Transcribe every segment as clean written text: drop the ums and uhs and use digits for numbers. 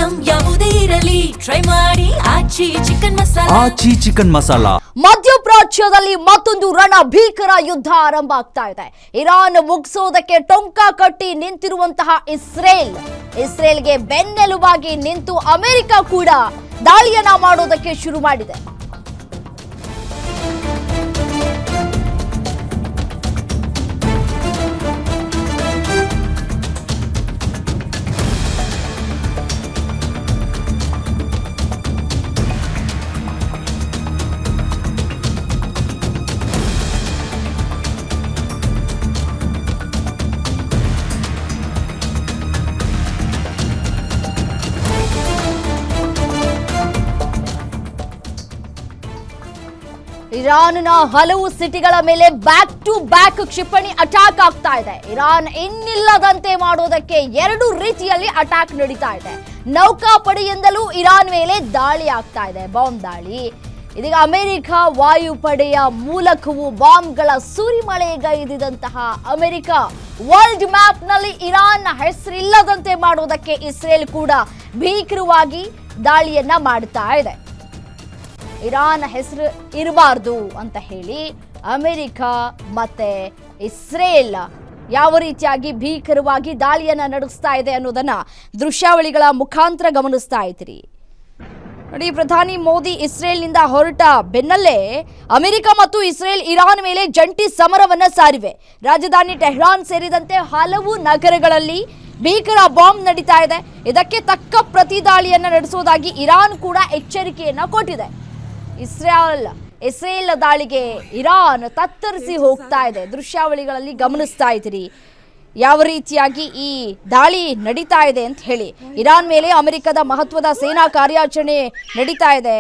Item ಯಾವುದೇ ಇರಲಿ try ಮಾಡಿ ಆಚಿ ಚಿಕನ್ ಮಸಾಲಾ. ಮಧ್ಯಪ್ರಾಚ್ಯದಲ್ಲಿ ಮತ್ತೊಂದು ಭೀಕರ ಯುದ್ಧ ಆರಂಭ ಆಗ್ತಾ ಇದೆ. ಇರಾನ್ ಮುಗಿಸೋದಕ್ಕೆ ಟೊಂಕ ಕಟ್ಟಿ ನಿಂತಿರುವಂತಹ ಇಸ್ರೇಲ್ಗೆ ಬೆನ್ನೆಲುಬಾಗಿ ನಿಂತು ಅಮೆರಿಕ ಕೂಡ ದಾಳಿಯನ್ನ ಮಾಡೋದಕ್ಕೆ ಶುರು ಮಾಡಿದೆ. ಇರಾನ್ನ ಹಲವು ಸಿಟಿಗಳ ಮೇಲೆ ಬ್ಯಾಕ್ ಟು ಬ್ಯಾಕ್ ಕ್ಷಿಪಣಿ ಅಟ್ಯಾಕ್ ಆಗ್ತಾ ಇದೆ. ಇರಾನ್ ಇನ್ನಿಲ್ಲದಂತೆ ಮಾಡೋದಕ್ಕೆ ಎರಡು ರೀತಿಯಲ್ಲಿ ಅಟ್ಯಾಕ್ ನಡೀತಾ ಇದೆ. ನೌಕಾಪಡೆಯಿಂದಲೂ ಇರಾನ್ ಮೇಲೆ ದಾಳಿ ಆಗ್ತಾ ಇದೆ, ಬಾಂಬ್ ದಾಳಿ. ಇದೀಗ ಅಮೆರಿಕ ವಾಯುಪಡೆಯ ಮೂಲಕವೂ ಬಾಂಬ್ಗಳ ಸುರಿಮಳೆಗೈದಿದಂತಹ ಅಮೆರಿಕ ವರ್ಲ್ಡ್ ಮ್ಯಾಪ್ ನಲ್ಲಿ ಇರಾನ್ ಹೆಸರಿಲ್ಲದಂತೆ ಮಾಡೋದಕ್ಕೆ ಇಸ್ರೇಲ್ ಕೂಡ ಭೀಕರವಾಗಿ ದಾಳಿಯನ್ನ ಮಾಡ್ತಾ ಇದೆ. ಇರಾನ್ ಹೆಸರು ಇರಬಾರ್ದು ಅಂತ ಹೇಳಿ ಅಮೆರಿಕ ಮತ್ತೆ ಇಸ್ರೇಲ್ ಯಾವ ರೀತಿಯಾಗಿ ಭೀಕರವಾಗಿ ದಾಳಿಯನ್ನ ನಡೆಸ್ತಾ ಇದೆ ಅನ್ನೋದನ್ನ ದೃಶ್ಯಾವಳಿಗಳ ಮುಖಾಂತರ ಗಮನಿಸ್ತಾ ಇದ್ದೀರಿ. ನೋಡಿ, ಪ್ರಧಾನಿ ಮೋದಿ ಇಸ್ರೇಲ್ನಿಂದ ಹೊರಟ ಬೆನ್ನಲ್ಲೇ ಅಮೆರಿಕ ಮತ್ತು ಇಸ್ರೇಲ್ ಇರಾನ್ ಮೇಲೆ ಜಂಟಿ ಸಮರವನ್ನ ಸಾರಿವೆ. ರಾಜಧಾನಿ ಟೆಹರಾನ್ ಸೇರಿದಂತೆ ಹಲವು ನಗರಗಳಲ್ಲಿ ಭೀಕರ ಬಾಂಬ್ ನಡೀತಾ ಇದೆ. ಇದಕ್ಕೆ ತಕ್ಕ ಪ್ರತಿದಾಳಿಯನ್ನ ನಡೆಸೋದಾಗಿ ಇರಾನ್ ಕೂಡ ಎಚ್ಚರಿಕೆಯನ್ನ ಕೊಟ್ಟಿದೆ. ಇಸ್ರೇಲ್ ದಾಳಿಗೆ ಇರಾನ್ ತತ್ತರಿಸಿ ಹೋಗ್ತಾ ಇದೆ. ದೃಶ್ಯಾವಳಿಗಳಲ್ಲಿ ಗಮನಿಸ್ತಾ ಇದ್ದೀರಿ ಯಾವ ರೀತಿಯಾಗಿ ಈ ದಾಳಿ ನಡೀತಾ ಇದೆ ಅಂತ ಹೇಳಿ. ಇರಾನ್ ಮೇಲೆ ಅಮೆರಿಕದ ಮಹತ್ವದ ಸೇನಾ ಕಾರ್ಯಾಚರಣೆ ನಡೀತಾ ಇದೆ.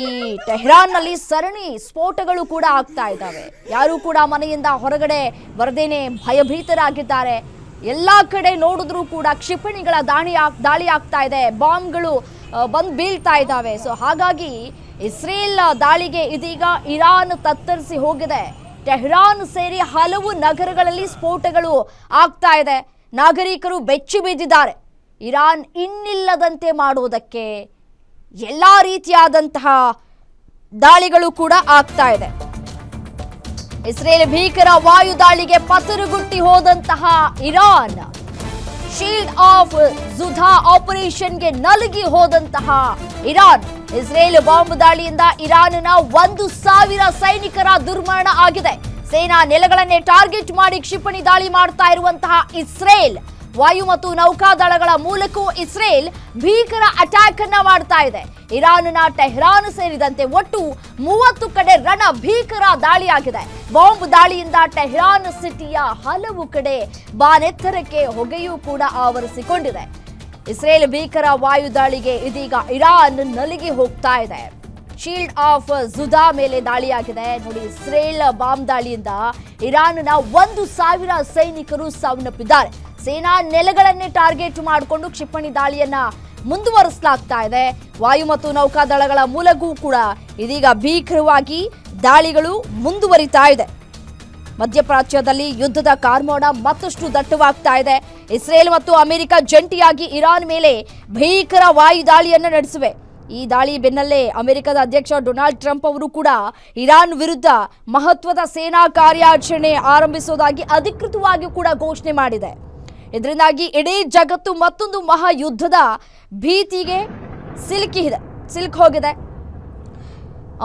ಈ ಟೆಹರಾನ್ನಲ್ಲಿ ಸರಣಿ ಸ್ಫೋಟಗಳು ಕೂಡ ಆಗ್ತಾ ಇದ್ದಾವೆ. ಯಾರು ಕೂಡ ಮನೆಯಿಂದ ಹೊರಗಡೆ ಬರದೇನೆ ಭಯಭೀತರಾಗಿದ್ದಾರೆ. ಎಲ್ಲಾ ಕಡೆ ನೋಡಿದ್ರೂ ಕೂಡ ಕ್ಷಿಪಣಿಗಳ ದಾಳಿ ಆಗ್ತಾ ಇದೆ, ಬಾಂಬ್ಗಳು ಬಂದು ಬೀಳ್ತಾ ಇದ್ದಾವೆ. ಸೊ ಹಾಗಾಗಿ ಇಸ್ರೇಲ್ ದಾಳಿಗೆ ಇದೀಗ ಇರಾನ್ ತತ್ತರಿಸಿ ಹೋಗಿದೆ. ಟೆಹರಾನ್ ಸೇರಿ ಹಲವು ನಗರಗಳಲ್ಲಿ ಸ್ಫೋಟಗಳು ಆಗ್ತಾ ಇದೆ. ನಾಗರಿಕರು ಬೆಚ್ಚಿ ಬಿದ್ದಿದ್ದಾರೆ. ಇರಾನ್ ಇನ್ನಿಲ್ಲದಂತೆ ಮಾಡುವುದಕ್ಕೆ ಎಲ್ಲಾ ರೀತಿಯಾದಂತಹ ದಾಳಿಗಳು ಕೂಡ ಆಗ್ತಾ ಇದೆ. ಇಸ್ರೇಲ್ ಭೀಕರ ವಾಯು ದಾಳಿಗೆ ಪತರುಗುಟ್ಟಿ ಹೋದಂತಹ ಇರಾನ್, ಶೀಲ್ಡ್ ಆಫ್ ಜುಧಾ ಆಪರೇಷನ್ಗೆ ನಲುಗಿ ಹೋದಂತಹ ಇರಾನ್, ಇಸ್ರೇಲ್ ಬಾಂಬ್ ದಾಳಿಯಿಂದ ಇರಾನ್ನ 1,000 ಸೈನಿಕರ ದುರ್ಮರಣ ಆಗಿದೆ. ಸೇನಾ ನೆಲೆಗಳನ್ನೇ ಟಾರ್ಗೆಟ್ ಮಾಡಿ ಕ್ಷಿಪಣಿ ದಾಳಿ ಮಾಡ್ತಾ ಇರುವಂತಹ ಇಸ್ರೇಲ್, ವಾಯು ಮತ್ತು ನೌಕಾದಳಗಳ ಮೂಲಕವೂ ಇಸ್ರೇಲ್ ಭೀಕರ ಅಟ್ಯಾಕ್ ಅನ್ನ ಮಾಡ್ತಾ ಇದೆ. ಇರಾನ್ನ ಟೆಹರಾನ್ ಸೇರಿದಂತೆ ಒಟ್ಟು 30 ಕಡೆ ಭೀಕರ ದಾಳಿಯಾಗಿದೆ. ಬಾಂಬ್ ದಾಳಿಯಿಂದ ಟೆಹರಾನ್ ಸಿಟಿಯ ಹಲವು ಕಡೆ ಬಾನೆತ್ತರಕ್ಕೆ ಹೊಗೆಯೂ ಕೂಡ ಆವರಿಸಿಕೊಂಡಿದೆ. ಇಸ್ರೇಲ್ ಭೀಕರ ವಾಯು ದಾಳಿಗೆ ಇದೀಗ ಇರಾನ್ ನಲುಗಿ ಹೋಗ್ತಾ ಇದೆ. ಶೀಲ್ಡ್ ಆಫ್ ಜುದಾ ಮೇಲೆ ದಾಳಿಯಾಗಿದೆ. ನೋಡಿ, ಇಸ್ರೇಲ್ ಬಾಂಬ್ ದಾಳಿಯಿಂದ ಇರಾನ್ನ 1,000 ಸೈನಿಕರು ಸಾವನ್ನಪ್ಪಿದ್ದಾರೆ. ಸೇನಾ ನೆಲೆಗಳನ್ನೇ ಟಾರ್ಗೆಟ್ ಮಾಡಿಕೊಂಡು ಕ್ಷಿಪಣಿ ದಾಳಿಯನ್ನ ಮುಂದುವರಿಸಲಾಗ್ತಾ ಇದೆ. ವಾಯು ಮತ್ತು ನೌಕಾದಳಗಳ ಮೂಲಕವೂ ಕೂಡ ಇದೀಗ ಭೀಕರವಾಗಿ ದಾಳಿಗಳು ಮುಂದುವರಿತಾ ಇದೆ. ಮಧ್ಯಪ್ರಾಚ್ಯದಲ್ಲಿ ಯುದ್ಧದ ಕಾರ್ಮೋಡ ಮತ್ತಷ್ಟು ದಟ್ಟವಾಗ್ತಾ ಇದೆ. ಇಸ್ರೇಲ್ ಮತ್ತು ಅಮೆರಿಕ ಜಂಟಿಯಾಗಿ ಇರಾನ್ ಮೇಲೆ ಭೀಕರ ವಾಯು ದಾಳಿಯನ್ನು ನಡೆಸಿವೆ. ಈ ದಾಳಿ ಬೆನ್ನಲ್ಲೇ ಅಮೆರಿಕದ ಅಧ್ಯಕ್ಷ ಡೊನಾಲ್ಡ್ ಟ್ರಂಪ್ ಅವರು ಕೂಡ ಇರಾನ್ ವಿರುದ್ಧ ಮಹತ್ವದ ಸೇನಾ ಕಾರ್ಯಾಚರಣೆ ಆರಂಭಿಸುವುದಾಗಿ ಅಧಿಕೃತವಾಗಿ ಕೂಡ ಘೋಷಣೆ ಮಾಡಿದೆ. ಇದರಿಂದಾಗಿ ಇಡೀ ಜಗತ್ತು ಮತ್ತೊಂದು ಮಹಾಯುದ್ಧದ ಭೀತಿಗೆ ಸಿಲುಕಿ ಹೋಗಿದೆ.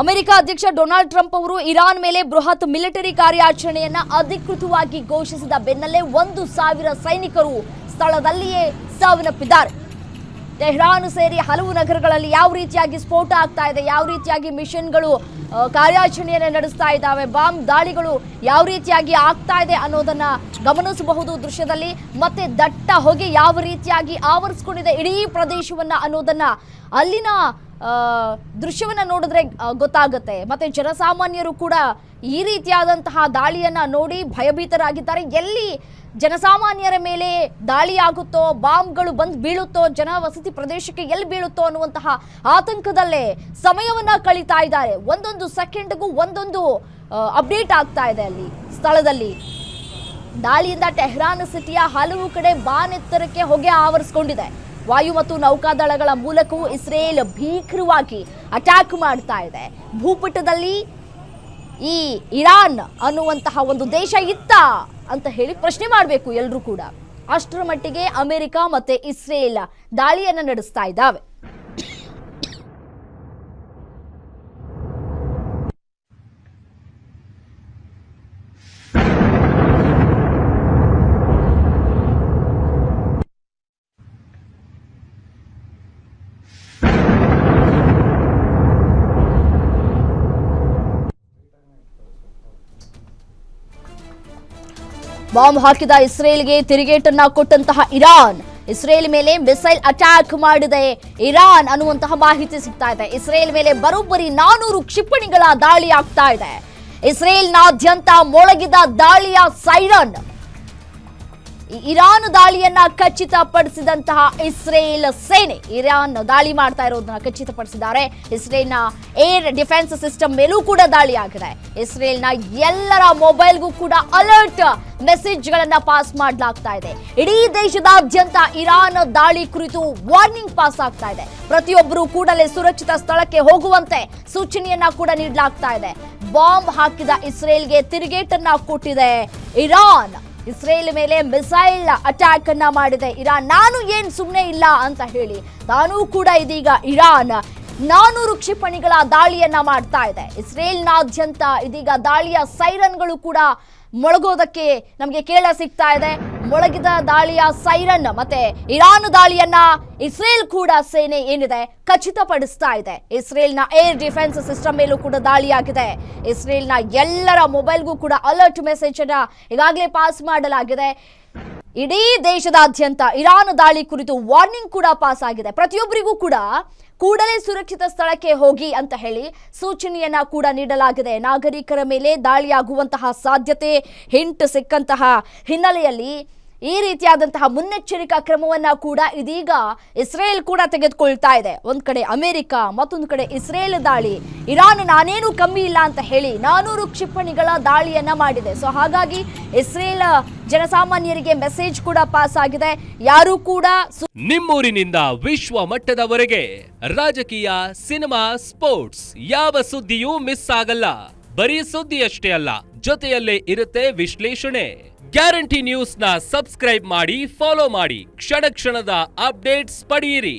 ಅಮೆರಿಕ ಅಧ್ಯಕ್ಷ ಡೊನಾಲ್ಡ್ ಟ್ರಂಪ್ ಅವರು ಇರಾನ್ ಮೇಲೆ ಬೃಹತ್ ಮಿಲಿಟರಿ ಕಾರ್ಯಾಚರಣೆಯನ್ನ ಅಧಿಕೃತವಾಗಿ ಘೋಷಿಸಿದ ಬೆನ್ನಲ್ಲೇ 1,000 ಸೈನಿಕರು ಸ್ಥಳದಲ್ಲಿಯೇ ಸಾವನ್ನಪ್ಪಿದ್ದಾರೆ. ಟೆಹರಾನ್ ಸೇರಿ ಹಲವು ನಗರಗಳಲ್ಲಿ ಯಾವ ರೀತಿಯಾಗಿ ಸ್ಫೋಟ ಆಗ್ತಾ ಇದೆ, ಯಾವ ರೀತಿಯಾಗಿ ಮಿಷನ್ಗಳು ಕಾರ್ಯಾಚರಣೆಯನ್ನು ನಡೆಸ್ತಾ ಇದ್ದಾವೆ, ಬಾಂಬ್ ದಾಳಿಗಳು ಯಾವ ರೀತಿಯಾಗಿ ಆಗ್ತಾ ಇದೆ ಅನ್ನೋದನ್ನ ಗಮನಿಸಬಹುದು ದೃಶ್ಯದಲ್ಲಿ. ಮತ್ತೆ ದಟ್ಟ ಹೊಗೆ ಯಾವ ರೀತಿಯಾಗಿ ಆವರಿಸಿಕೊಂಡಿದೆ ಇಡೀ ಪ್ರದೇಶವನ್ನ ಅನ್ನೋದನ್ನ ಅಲ್ಲಿನ ದೃಶ್ಯವನ್ನ ನೋಡಿದ್ರೆ ಗೊತ್ತಾಗುತ್ತೆ. ಮತ್ತೆ ಜನಸಾಮಾನ್ಯರು ಕೂಡ ಈ ರೀತಿಯಾದಂತಹ ದಾಳಿಯನ್ನ ನೋಡಿ ಭಯಭೀತರಾಗಿದ್ದಾರೆ. ಎಲ್ಲಿ ಜನಸಾಮಾನ್ಯರ ಮೇಲೆ ದಾಳಿ ಆಗುತ್ತೋ, ಬಾಂಬ್ಗಳು ಬಂದು ಬೀಳುತ್ತೋ, ಜನವಸತಿ ಪ್ರದೇಶಕ್ಕೆ ಎಲ್ಲಿ ಬೀಳುತ್ತೋ ಅನ್ನುವಂತಹ ಆತಂಕದಲ್ಲೇ ಸಮಯವನ್ನ ಕಳೀತಾ ಇದ್ದಾರೆ. ಒಂದೊಂದು ಸೆಕೆಂಡ್ಗೂ ಒಂದೊಂದು ಅಪ್ಡೇಟ್ ಆಗ್ತಾ ಇದೆ ಅಲ್ಲಿ ಸ್ಥಳದಲ್ಲಿ. ದಾಳಿಯಿಂದ ಟೆಹರಾನ್ ಸಿಟಿಯ ಹಲವು ಕಡೆ ಬಾನೆತ್ತರಕ್ಕೆ ಹೊಗೆ ಆವರಿಸಿಕೊಂಡಿದೆ. ವಾಯು ಮತ್ತು ನೌಕಾದಳಗಳ ಮೂಲಕವೂ ಇಸ್ರೇಲ್ ಭೀಕರವಾಗಿ ಅಟ್ಯಾಕ್ ಮಾಡ್ತಾ ಇದೆ. ಭೂಪಟದಲ್ಲಿ ಈ ಇರಾನ್ ಅನ್ನುವಂತಹ ಒಂದು ದೇಶ ಇತ್ತಾ ಅಂತ ಹೇಳಿ ಪ್ರಶ್ನೆ ಮಾಡಬೇಕು ಎಲ್ಲರೂ ಕೂಡ. ಅಷ್ಟರ ಮಟ್ಟಿಗೆ ಅಮೆರಿಕ ಮತ್ತೆ ಇಸ್ರೇಲ್ ದಾಳಿಯನ್ನು ನಡೆಸ್ತಾ ಇದ್ದಾವೆ. ಬಾಂಬ್ ಹಾಕಿದ ಇಸ್ರೇಲ್ಗೆ ತಿರುಗೇಟನ್ನ ಕೊಟ್ಟಂತಹ ಇರಾನ್, ಇಸ್ರೇಲ್ ಮೇಲೆ ಮಿಸೈಲ್ ಅಟ್ಯಾಕ್ ಮಾಡಿದೆ ಇರಾನ್ ಅನ್ನುವಂತಹ ಮಾಹಿತಿ ಸಿಗ್ತಾ ಇದೆ. ಇಸ್ರೇಲ್ ಮೇಲೆ ಬರೋಬ್ಬರಿ 400 ಕ್ಷಿಪಣಿಗಳ ದಾಳಿ ಆಗ್ತಾ ಇದೆ. ಇಸ್ರೇಲ್ನಾದ್ಯಂತ ಮೊಳಗಿದ ದಾಳಿಯ ಸೈರನ್. ಇರಾನ್ ದಾಳಿಯನ್ನ ಖಚಿತಪಡಿಸಿದಂತಹ ಇಸ್ರೇಲ್ ಸೇನೆ ಇರಾನ್ ದಾಳಿ ಮಾಡ್ತಾ ಇರೋದನ್ನ ಖಚಿತಪಡಿಸಿದ್ದಾರೆ. ಇಸ್ರೇಲ್ನ ಏರ್ ಡಿಫೆನ್ಸ್ ಸಿಸ್ಟಮ್ ಮೇಲೂ ಕೂಡ ದಾಳಿ ಆಗಿದೆ. ಇಸ್ರೇಲ್ನ ಎಲ್ಲರ ಮೊಬೈಲ್ಗೂ ಕೂಡ ಅಲರ್ಟ್ ಮೆಸೇಜ್ಗಳನ್ನ ಪಾಸ್ ಮಾಡಲಾಗ್ತಾ ಇದೆ. ಇಡೀ ದೇಶದಾದ್ಯಂತ ಇರಾನ್ ದಾಳಿ ಕುರಿತು ವಾರ್ನಿಂಗ್ ಪಾಸ್ ಆಗ್ತಾ ಇದೆ. ಪ್ರತಿಯೊಬ್ಬರು ಕೂಡಲೇ ಸುರಕ್ಷಿತ ಸ್ಥಳಕ್ಕೆ ಹೋಗುವಂತೆ ಸೂಚನೆಯನ್ನ ಕೂಡ ನೀಡಲಾಗ್ತಾ ಇದೆ. ಬಾಂಬ್ ಹಾಕಿದ ಇಸ್ರೇಲ್ಗೆ ತಿರುಗೇಟನ್ನ ಕೊಟ್ಟಿದೆ ಇರಾನ್. ಇಸ್ರೇಲ್ ಮೇಲೆ ಮಿಸೈಲ್ ಅಟ್ಯಾಕ್ ಅನ್ನ ಮಾಡಿದೆ ಇರಾನ್. ನಾನು ಏನ್ ಸುಮ್ಮನೆ ಇಲ್ಲ ಅಂತ ಹೇಳಿ ತಾನೂ ಕೂಡ ಇದೀಗ ಇರಾನ್ 400 ಕ್ಷಿಪಣಿಗಳ ದಾಳಿಯನ್ನ ಮಾಡ್ತಾ ಇದೆ. ಇಸ್ರೇಲ್ನಾದ್ಯಂತ ಇದೀಗ ದಾಳಿಯ ಸೈರನ್ಗಳು ಕೂಡ ಮೊಳಗೋದಕ್ಕೆ ನಮಗೆ ಕೇಳ ಸಿಗ್ತಾ ಇದೆ. ಮೊಳಗಿದ ದಾಳಿಯ ಸೈರನ್ ಮತ್ತೆ ಇರಾನ್ ದಾಳಿಯನ್ನ ಇಸ್ರೇಲ್ ಕೂಡ ಸೇನೆ ಏನಿದೆ ಖಚಿತಪಡಿಸ್ತಾ ಇದೆ. ಇಸ್ರೇಲ್ನ ಏರ್ ಡಿಫೆನ್ಸ್ ಸಿಸ್ಟಮ್ ಮೇಲೂ ಕೂಡ ದಾಳಿಯಾಗಿದೆ. ಇಸ್ರೇಲ್ನ ಎಲ್ಲರ ಮೊಬೈಲ್ಗೂ ಕೂಡ ಅಲರ್ಟ್ ಮೆಸೇಜ್ ಅನ್ನ ಈಗಾಗಲೇ ಪಾಸ್ ಮಾಡಲಾಗಿದೆ. ಇಡೀ ದೇಶದಾದ್ಯಂತ ಇರಾನ್ ದಾಳಿ ಕುರಿತು ವಾರ್ನಿಂಗ್ ಕೂಡ ಪಾಸ್ ಆಗಿದೆ. ಪ್ರತಿಯೊಬ್ಬರಿಗೂ ಕೂಡ ಕೂಡಲೇ ಸುರಕ್ಷಿತ ಸ್ಥಳಕ್ಕೆ ಹೋಗಿ ಅಂತ ಹೇಳಿ ಸೂಚನೆಯನ್ನ ಕೂಡ ನೀಡಲಾಗಿದೆ. ನಾಗರಿಕರ ಮೇಲೆ ದಾಳಿಯಾಗುವಂತಹ ಸಾಧ್ಯತೆ ಹಿಂಟ್ ಸಿಕ್ಕಂತಹ ಹಿನ್ನೆಲೆಯಲ್ಲಿ ಈ ರೀತಿಯಾದಂತಹ ಮುನ್ನೆಚ್ಚರಿಕಾ ಕ್ರಮವನ್ನ ಕೂಡ ಇದೀಗ ಇಸ್ರೇಲ್ ಕೂಡ ತೆಗೆದುಕೊಳ್ತಾ ಇದೆ. ಒಂದ್ ಕಡೆ ಅಮೆರಿಕ, ಮತ್ತೊಂದು ಕಡೆ ಇಸ್ರೇಲ್ ದಾಳಿ. ಇರಾನ್ ನಾನೇನು ಕಮ್ಮಿ ಇಲ್ಲ ಅಂತ ಹೇಳಿ 400 ಕ್ಷಿಪಣಿಗಳ ದಾಳಿಯನ್ನ ಮಾಡಿದೆ. ಸೊ ಹಾಗಾಗಿ ಇಸ್ರೇಲ್ ಜನಸಾಮಾನ್ಯರಿಗೆ ಮೆಸೇಜ್ ಕೂಡ ಪಾಸ್ ಆಗಿದೆ. ಯಾರು ಕೂಡ ನಿಮ್ಮೂರಿನಿಂದ ವಿಶ್ವ ಮಟ್ಟದವರೆಗೆ ರಾಜಕೀಯ, ಸಿನಿಮಾ, ಸ್ಪೋರ್ಟ್ಸ್ ಯಾವ ಸುದ್ದಿಯೂ ಮಿಸ್ ಆಗಲ್ಲ. ಬರೀ ಸುದ್ದಿಯಷ್ಟೇ ಅಲ್ಲ, ಜೊತೆಯಲ್ಲೇ ಇರುತ್ತೆ ವಿಶ್ಲೇಷಣೆ. ಗ್ಯಾರಂಟಿ ನ್ಯೂಸ್ ನ ಸಬ್ಸ್ಕ್ರೈಬ್ ಮಾಡಿ, ಫಾಲೋ ಮಾಡಿ, ಕ್ಷಣ ಕ್ಷಣದ ಅಪ್ಡೇಟ್ಸ್ ಪಡೆಯಿರಿ.